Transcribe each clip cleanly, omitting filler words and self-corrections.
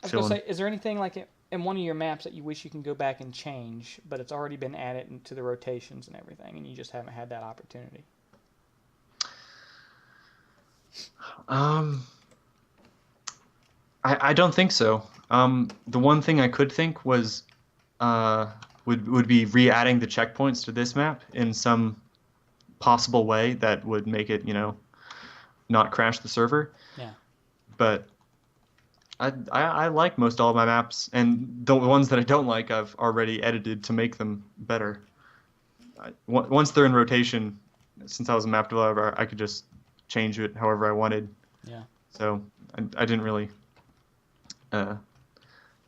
was gonna chilling. say, is there anything like in one of your maps that you wish you can go back and change, but it's already been added into the rotations and everything, and you just haven't had that opportunity? Um, I don't think so. The one thing I could think was uh, would be re-adding the checkpoints to this map in some possible way that would make it, not crash the server. Yeah. But I like most all of my maps, and the ones that I don't like, I've already edited to make them better. Once they're in rotation, since I was a map developer, I could just change it however I wanted. Yeah. So I didn't really uh,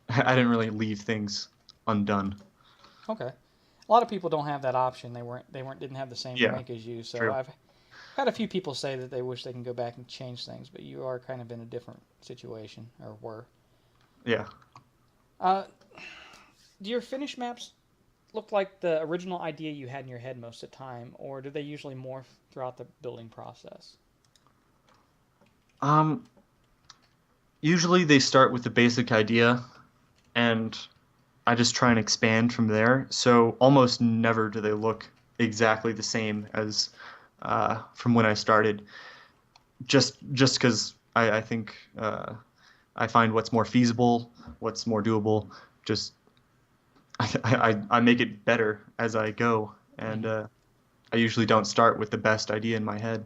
I didn't really leave things undone. Okay. A lot of people don't have that option. They didn't have the same Yeah, rank as you. So true. I've had a few people say that they wish they can go back and change things, but you are kind of in a different situation, or were. Yeah. Uh, do your finished maps look like the original idea you had in your head most of the time, or do they usually morph throughout the building process? Um, Usually they start with the basic idea, and I just try and expand from there. So almost never do they look exactly the same as from when I started. Just because I think I find what's more feasible, what's more doable. Just I make it better as I go, and Mm-hmm. I usually don't start with the best idea in my head.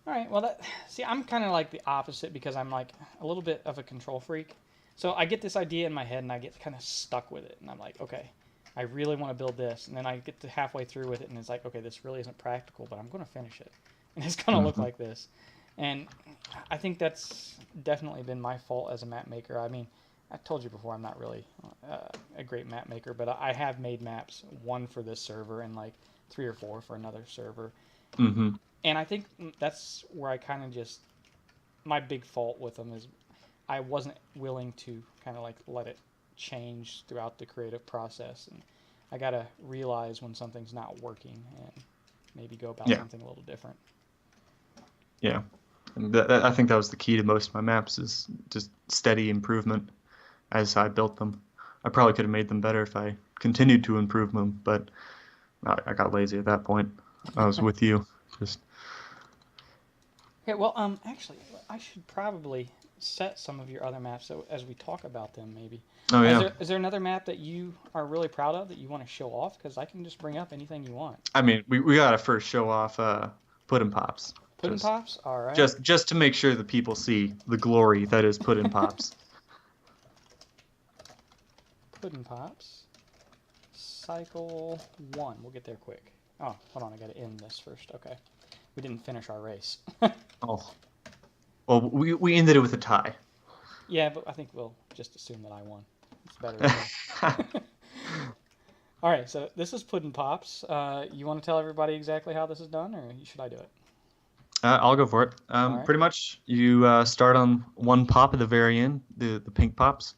All right. Well, see, I'm kind of like the opposite because I'm like a little bit of a control freak. So I get this idea in my head and I get kind of stuck with it, and I'm like, okay, I really want to build this, and then I get to halfway through with it, and it's like, okay, this really isn't practical, but I'm going to finish it, and it's going to look Hmm. like this, and I think that's definitely been my fault as a map maker. I mean, I told you before I'm not really a great map maker, but I have made maps, one for this server and like three or four for another server, Hmm. and I think that's where I kind of just my big fault with them is I wasn't willing to kind of like let it change throughout the creative process, and I gotta realize when something's not working and maybe go about Yeah, something a little different. yeah. And I think that was the key to most of my maps is just steady improvement as I built them. I probably could have made them better if I continued to improve them, but I got lazy at that point. I was with you. Just Okay, well, actually, I should probably set some of your other maps so as we talk about them, maybe. oh Is yeah. there another map that you are really proud of that you want to show off? Because I can just bring up anything you want. I mean, we gotta first show off Puddin' Pops. Puddin' Just Pops, all right. just to make sure the people see the glory that is Puddin' Pops. Puddin' Pops. Cycle 1. We'll get there quick. Oh, hold on. I got to end this first. Okay. We didn't finish our race. Oh, well, we ended it with a tie. Yeah, but I think we'll just assume that I won. It's better that way. All right, so this is Puddin' Pops. You want to tell everybody exactly how this is done, or should I do it? I'll go for it. All right. Pretty much, you start on one pop at the very end, the pink pops,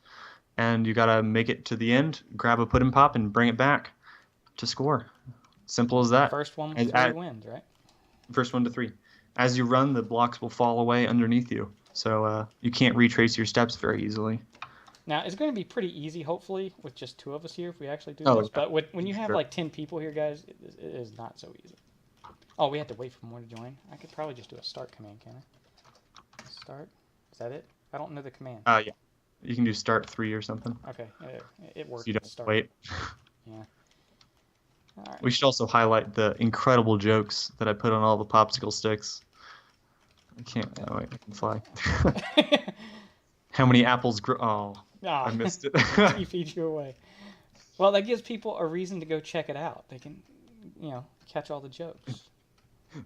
and you gotta make it to the end, grab a pudding pop, and bring it back to score. Simple as that. First one And through at wins, right? first one to three. As you run, the blocks will fall away underneath you, so you can't retrace your steps very easily. Now, it's going to be pretty easy, hopefully, with just two of us here if we actually do Oh this. yeah, But when you have sure. like 10 people here, guys, it is not so easy. Oh, we have to wait for more to join. I could probably just do a start command, can I? Start? Is that it? I don't know the command. Yeah. You can do start three or something, Okay, it so worked. you It don't started. wait. Yeah. All We should also highlight the incredible jokes that I put on all the popsicle sticks. I can't. Oh wait, I can fly. right. How many apples grow? Oh, I Ah, missed it. you feed you away. Well, that gives people a reason to go check it out. They can, catch all the jokes.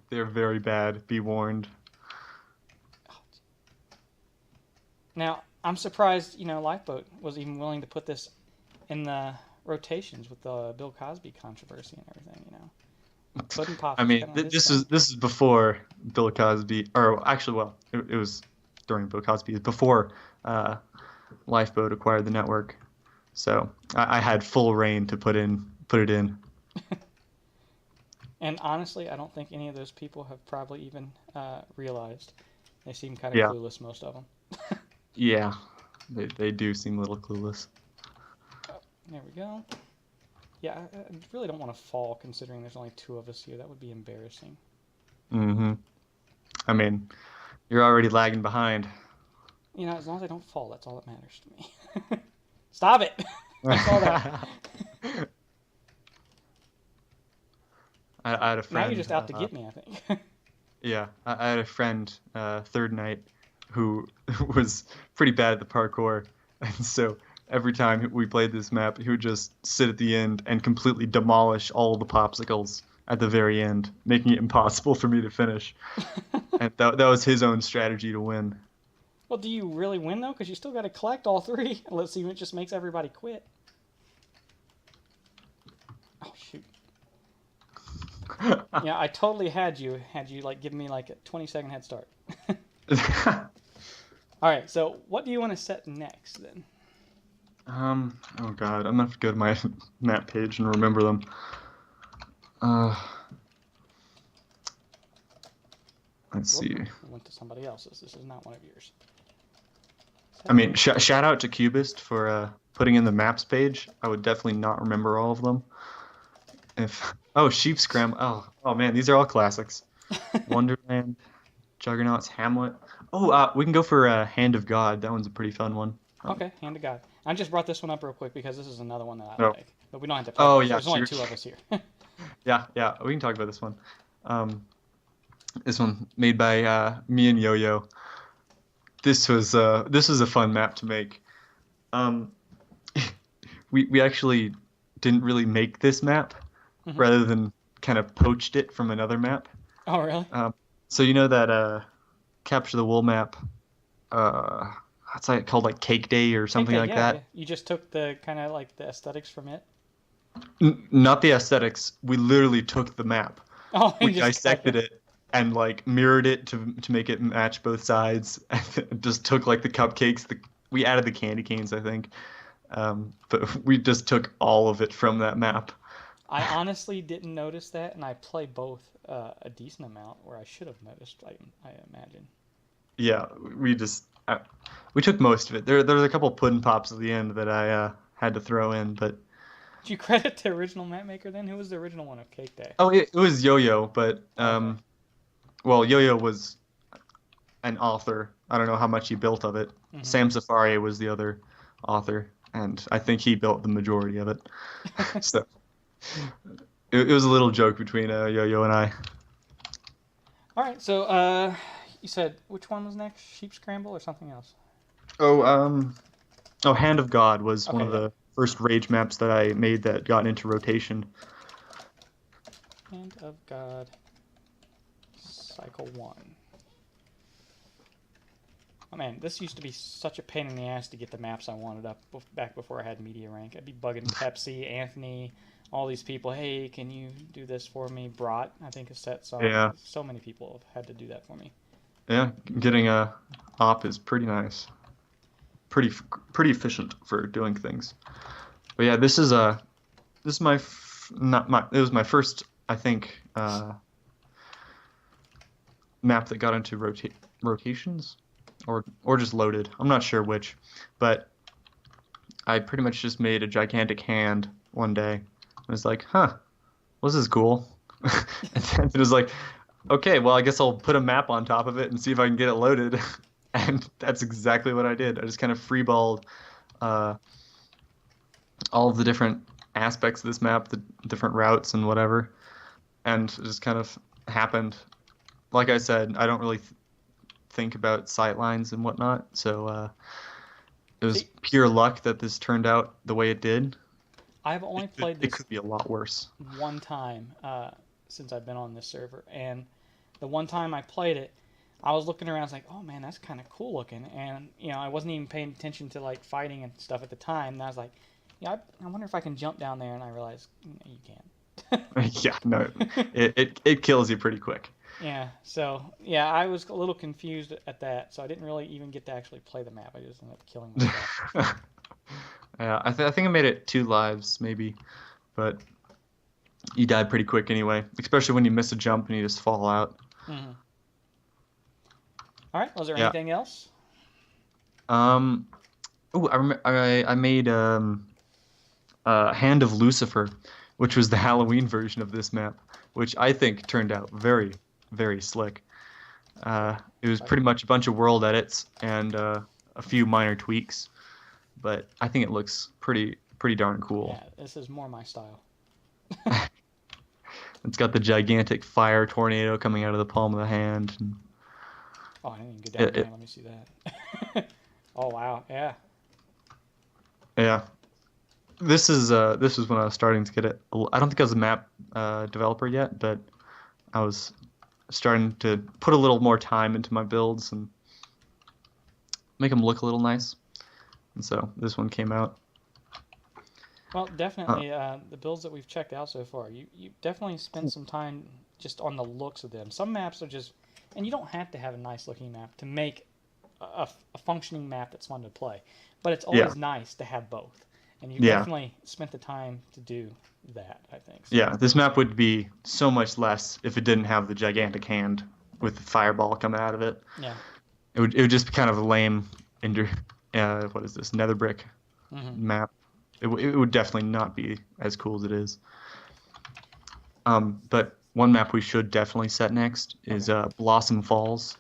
They're very bad. Be warned. Now, I'm surprised, Lifeboat was even willing to put this in the rotations with the Bill Cosby controversy and everything. Puddin' Pops I was mean, kind of on his this side. is before Bill Cosby, or actually, well, it was during Bill Cosby. It was before uh, Lifeboat acquired the network, so I had full reign to put it in. And honestly, I don't think any of those people have probably even realized. They seem kind of Yeah, clueless, most of them. Yeah, they do seem a little clueless. Oh, there we go. Yeah, I really don't want to fall considering there's only two of us here. That would be embarrassing. Mm-hmm. I mean, you're already lagging behind. You know, as long as I don't fall, that's all that matters to me. Stop it! I saw that. I had a Now you're friend. just out to get me, I think. Yeah, I had a friend third night who was pretty bad at the parkour, and so every time we played this map, he would just sit at the end and completely demolish all the popsicles at the very end, making it impossible for me to finish. And that was his own strategy to win. Well, do you really win though? Because you still got to collect all three. Let's see if it just makes everybody quit. Oh shoot! Yeah, I totally had you. Had you like given me like a 20-second head start. All right. So what do you want to set next then? Oh God, I'm gonna have to go to my map page and remember them. Uh, let's Whoop, see. I went to somebody else's. This is not one of yours. I mean, shout out to Cubist for putting in the maps page. I would definitely not remember all of them. Sheep Scram. Oh man, these are all classics. Wonderland, Juggernauts, Hamlet. We can go for Hand of God. That one's a pretty fun one. Okay, hand to God. I just brought this one up real quick because this is another one that I Oh. like. But we don't have to play. Oh It. yeah, There's only sure. two of us here. Yeah, we can talk about this one. This one made by me and Yo-Yo. This was a fun map to make. Um, we actually didn't really make this map, Mhm. rather than kind of poached it from another map. Oh really? So you know that Capture the Wool map, what's that called, like Cake Day or something Cake Day, like yeah, that? yeah. You just took the kind of like the aesthetics from it. Not the aesthetics. We literally took the map. Oh, We and just dissected it and like mirrored it to make it match both sides. And just took like the cupcakes. We added the candy canes, I think. But we just took all of it from that map. I honestly didn't notice that, and I play both a decent amount, where I should have noticed. I imagine. Yeah, we took most of it. There's a couple pudding pops at the end that I had to throw in, but Did you credit the original map maker then? Who was the original one of Cake Day? it was Yo-Yo, but Okay. well, Yo-Yo was an author. I don't know how much he built of it. Hmm. Sam Safari was the other author, and I think he built the majority of it. So it was a little joke between Yo-Yo and I. All right. So you said which one was next? Sheep Scramble or something else? Oh, Hand of God was one Okay. of Yeah. the first Rage maps that I made that got into rotation. Hand of God. Cycle 1. Oh man, this used to be such a pain in the ass to get the maps I wanted up back before I had media rank. I'd be bugging Pepsi, Anthony, all these people. Hey, can you do this for me? Brought, I think, a set song. Yeah, So many people have had to do that for me. yeah, getting a op is pretty nice. Pretty efficient for doing things. But yeah, this is not my it was my first, I think, map that got into rotations or just loaded. I'm not sure which, but I pretty much just made a gigantic hand one day. I was like, huh, well, this is cool. And then it was like, okay, well, I guess I'll put a map on top of it and see if I can get it loaded. And that's exactly what I did. I just kind of freeballed uh, all of the different aspects of this map, the different routes and whatever, and it just kind of happened. Like I said, I don't really think about sight lines and whatnot, so it was See, pure luck that this turned out the way it did. I've only played It this could be a lot worse. one time since I've been on this server, and the one time I played it, I was looking around, I was like, oh man, that's kind of cool looking, and I wasn't even paying attention to like fighting and stuff at the time, and I was like, I wonder if I can jump down there, and I realized you can't. Yeah, no, it kills you pretty quick. Yeah, so yeah, I was a little confused at that, so I didn't really even get to actually play the map. I just ended up killing myself. Yeah, I think I made it 2 lives maybe, but you die pretty quick anyway, especially when you miss a jump and you just fall out. Hmm. All right, was there Yeah. anything else? Um, I made Hand of Lucifer, which was the Halloween version of this map, which I think turned out very, very slick. It was Like, pretty much a bunch of world edits and a few minor tweaks, but I think it looks pretty darn cool. yeah, this is more my style. It's got the gigantic fire tornado coming out of the palm of the hand. And Oh, I didn't even go down it, there. Let me see that. Oh wow, yeah. yeah, this was when I was starting to get it. I don't think I was a map developer yet, but I was starting to put a little more time into my builds and make them look a little nice. And so this one came out. Well, Uh, definitely the builds that we've checked out so far, you definitely spent some time just on the looks of them. Some maps are just, and you don't have to have a nice looking map to make a functioning map that's fun to play, but it's yeah, always nice to have both. And you yeah, definitely spent the time to do that, I think. So, yeah. This map would be so much less if it didn't have the gigantic hand with the fireball coming out of it. yeah. It would just be kind of a lame, ender, what is this, nether brick Hmm. map. It would definitely not be as cool as it is. But one map we should definitely set next is Okay. Blossom Falls,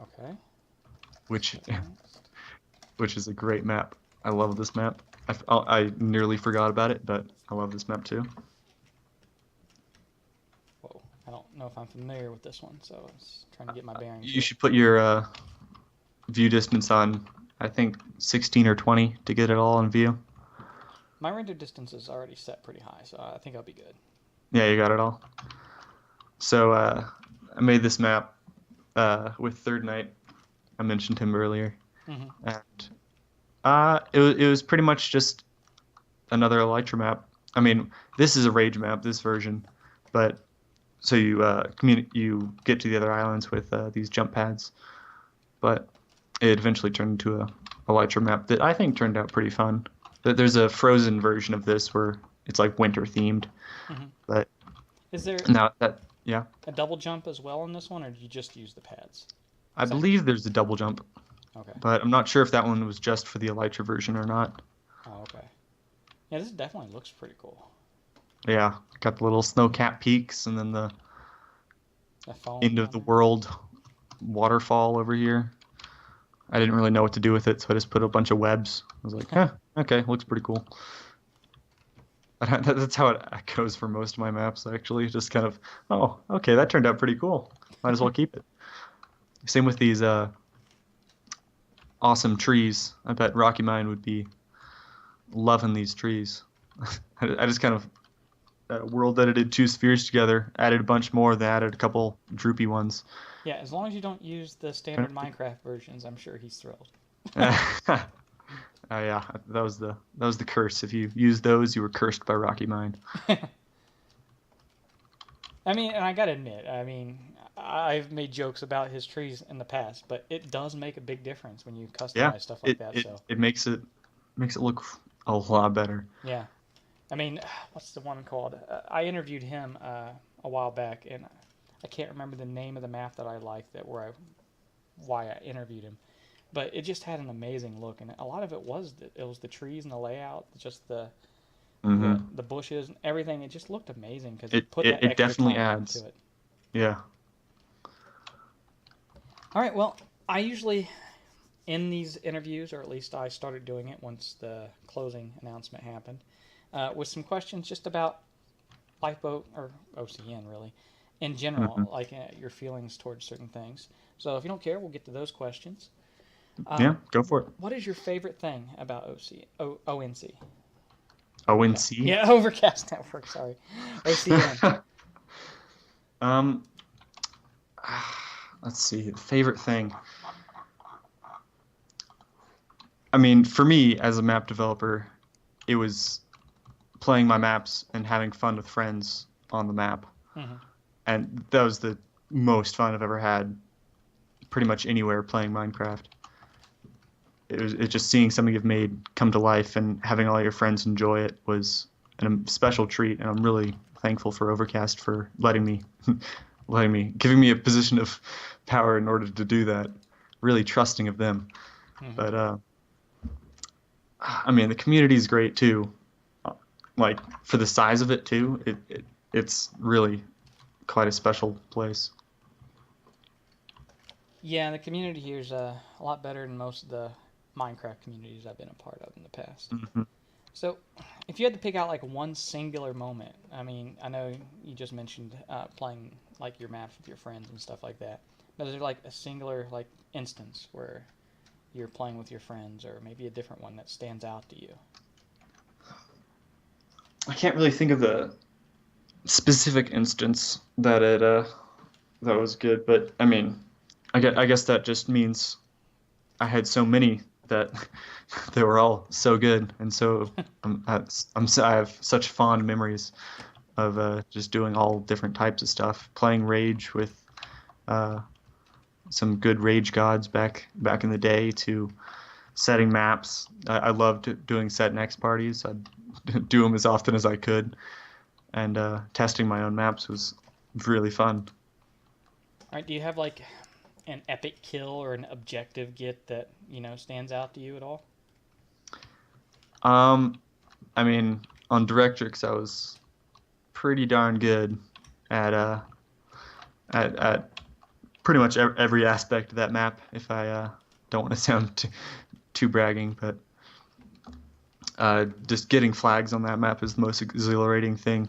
Okay. which What's next? which is a great map. I love this map. I nearly forgot about it, but I love this map too. Whoa. I don't know if I'm familiar with this one, so I was trying to get my bearings You here. should put your view distance on, I think, 16 or 20 to get it all in view. My render distance is already set pretty high, so I think I'll be good. Yeah, you got it all. So I made this map with Third Knight. I mentioned him earlier, Hmm. and it was pretty much just another Elytra map. I mean, this is a rage map, this version, but so you get to the other islands with these jump pads, but it eventually turned into a Elytra map that I think turned out pretty fun. There's a frozen version of this where it's like winter themed, Hmm. but Is there now that yeah, a double jump as well in this one, or do you just use the pads? I 'Cause believe there's a double jump, okay. but I'm not sure if that one was just for the Elytra version or not. Oh, okay. Yeah, this definitely looks pretty cool. Yeah, got the little snow-capped peaks and then the The foam end of down the there. world waterfall over here. I didn't really know what to do with it, so I just put a bunch of webs. I was like, huh, okay, looks pretty cool. That's how it goes for most of my maps, actually. Just kind of, oh, okay, that turned out pretty cool. Might as well keep it. Same with these awesome trees. I bet Rocky Mine would be loving these trees. I just kind of world edited two spheres together, added a bunch more, then added a couple droopy ones. Yeah, as long as you don't use the standard Minecraft versions, I'm sure he's thrilled. Yeah, that was the curse. If you used those, you were cursed by Rocky Mine. I mean, and I gotta admit, I mean, I've made jokes about his trees in the past, but it does make a big difference when you Yeah, customize stuff like that. So, it makes it look a lot better. yeah. I mean, what's the one called? I interviewed him a while back, and I can't remember the name of the map that I liked why I interviewed him, but it just had an amazing look, and a lot of it was the trees and the layout, just Hmm the bushes and everything. It just looked amazing because he It, put it that it extra definitely time adds. into it. Yeah. All right, well, I usually end these interviews, or at least I started doing it once the closing announcement happened, with some questions just about Lifeboat or OCN really, in hmm general, like your feelings towards certain things. So if you don't care, we'll get to those questions. Yeah, Um, go for it. what is your favorite thing about ONC? Overcast. ONC. Yeah, Overcast Network. Sorry, OCN. um, let's see. Favorite thing. I mean, for me as a map developer, it was playing my maps and having fun with friends on the map, Hmm. and that was the most fun I've ever had. Pretty much anywhere playing Minecraft. It just seeing something you've made come to life and having all your friends enjoy it was a special treat, and I'm really thankful for Overcast for giving me a position of power in order to do that. Really trusting of them. Hmm. But I mean, the community is great too. Like for the size of it too, it's really quite a special place. Yeah, the community here is a lot better than most of the Minecraft communities I've been a part of in the past. Hmm. So, if you had to pick out like one singular moment, I mean, I know you just mentioned playing like your maps with your friends and stuff like that, but is there like a singular like instance where you're playing with your friends, or maybe a different one that stands out to you? I can't really think of a specific instance that was good, but I mean, I guess that just means I had so many that they were all so good, and so I have such fond memories of just doing all different types of stuff, playing Rage with uh, some good Rage gods back in the day, to setting maps. I loved doing set next parties. I'd do them as often as I could, and testing my own maps was really fun. All right, do you have like an epic kill or an objective get that stands out to you at all? Um, I mean, on Directrix, I was pretty darn good at at pretty much every aspect of that map. If I don't want to sound too bragging, but just getting flags on that map is the most exhilarating thing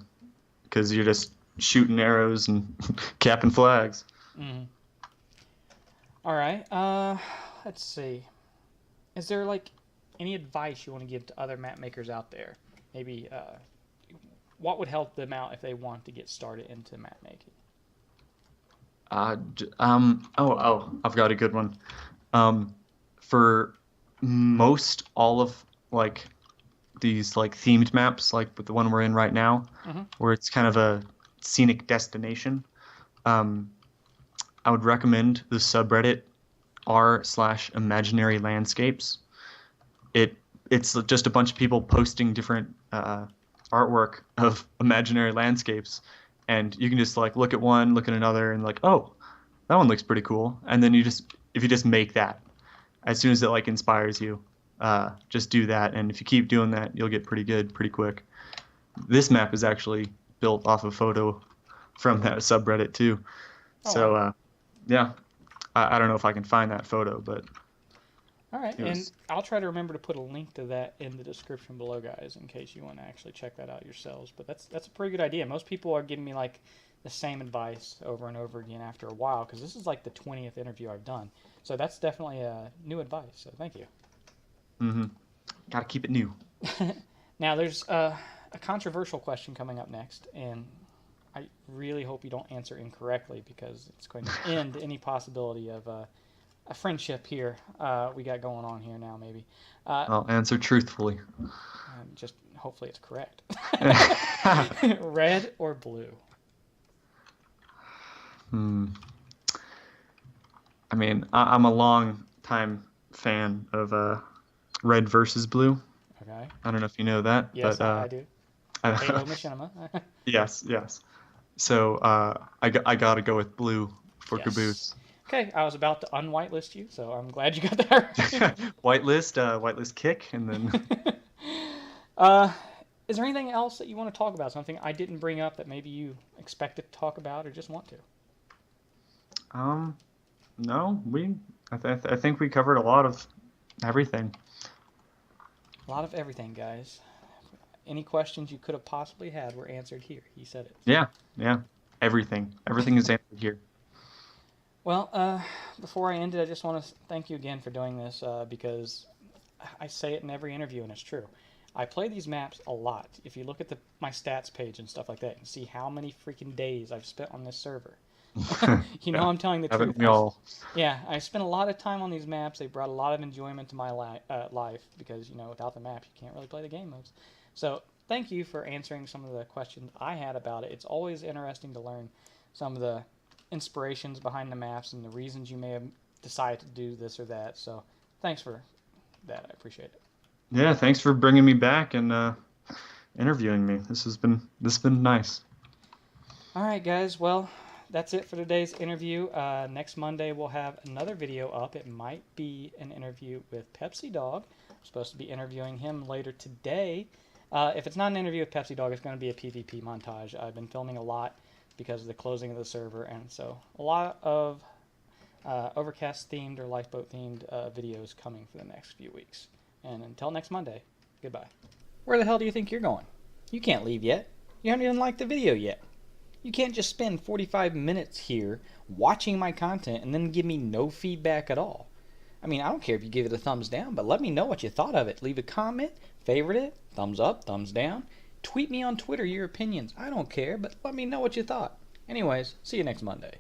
because you're just shooting arrows and capping flags. Mm. All right. Let's see. Is there like any advice you want to give to other map makers out there? Maybe what would help them out if they want to get started into map making? I've got a good one. Um, for most all of like these like themed maps, like with the one we're in right now, Mm-hmm. where it's kind of a scenic destination. Um, I would recommend the subreddit r/imaginary landscapes. It's just a bunch of people posting different artwork of imaginary landscapes, and you can just like look at one, look at another, and like, oh, that one looks pretty cool. And then if you just make that, as soon as it like inspires you, just do that. And if you keep doing that, you'll get pretty good pretty quick. This map is actually built off a photo from that subreddit too. Oh wow. So yeah, I don't know if I can find that photo, but All right, it and was. I'll try to remember to put a link to that in the description below, guys, in case you want to actually check that out yourselves. But that's a pretty good idea. Most people are giving me like the same advice over and over again after a while because this is like the 20th interview I've done. So that's definitely new advice. So thank you. Mm-hmm. Gotta keep it new. Now there's a controversial question coming up next, and I really hope you don't answer incorrectly because it's going to end any possibility of a friendship here we got going on here now, maybe. Uh, I'll answer truthfully. and just hopefully it's correct. Red or blue? Hmm. I mean, I'm a long time fan of Red versus Blue. Okay. I don't know if you know that, Yes, but I do. Halo Machinima. yes, yes. So I gotta go with Blue for Yes. Caboose. Okay, I was about to unwhitelist you, so I'm glad you got that right. Whitelist kick, and then uh, is there anything else that you want to talk about? Something I didn't bring up that maybe you expected to talk about or just want to? um no, I think we covered a lot of everything. A lot of everything, guys. Any questions you could have possibly had were answered here. He said it. Yeah, yeah, everything is answered here. Well, before I end it, I just want to thank you again for doing this because I say it in every interview, and it's true. I play these maps a lot. If you look at my stats page and stuff like that, and see how many freaking days I've spent on this server, Yeah, I'm telling the truth. haven't we all? Yeah, I spent a lot of time on these maps. They brought a lot of enjoyment to my life because without the maps, you can't really play the game modes. So thank you for answering some of the questions I had about it. It's always interesting to learn some of the inspirations behind the maps and the reasons you may have decided to do this or that. So thanks for that. I appreciate it. Yeah, thanks for bringing me back and interviewing me. This has been nice. All right, guys. Well, that's it for today's interview. Next Monday we'll have another video up. It might be an interview with Pepsi Dog. I'm supposed to be interviewing him later today. If it's not an interview with Pepsi Dog, it's going to be a PvP montage. I've been filming a lot because of the closing of the server, and so a lot of Overcast themed or Lifeboat themed videos coming for the next few weeks. And until next Monday, goodbye. Where the hell do you think you're going? You can't leave yet. You haven't even liked the video yet. You can't just spend 45 minutes here watching my content and then give me no feedback at all. I mean, I don't care if you give it a thumbs down, but let me know what you thought of it. Leave a comment, favorite it, thumbs up, thumbs down. Tweet me on Twitter your opinions. I don't care, but let me know what you thought. Anyways, see you next Monday.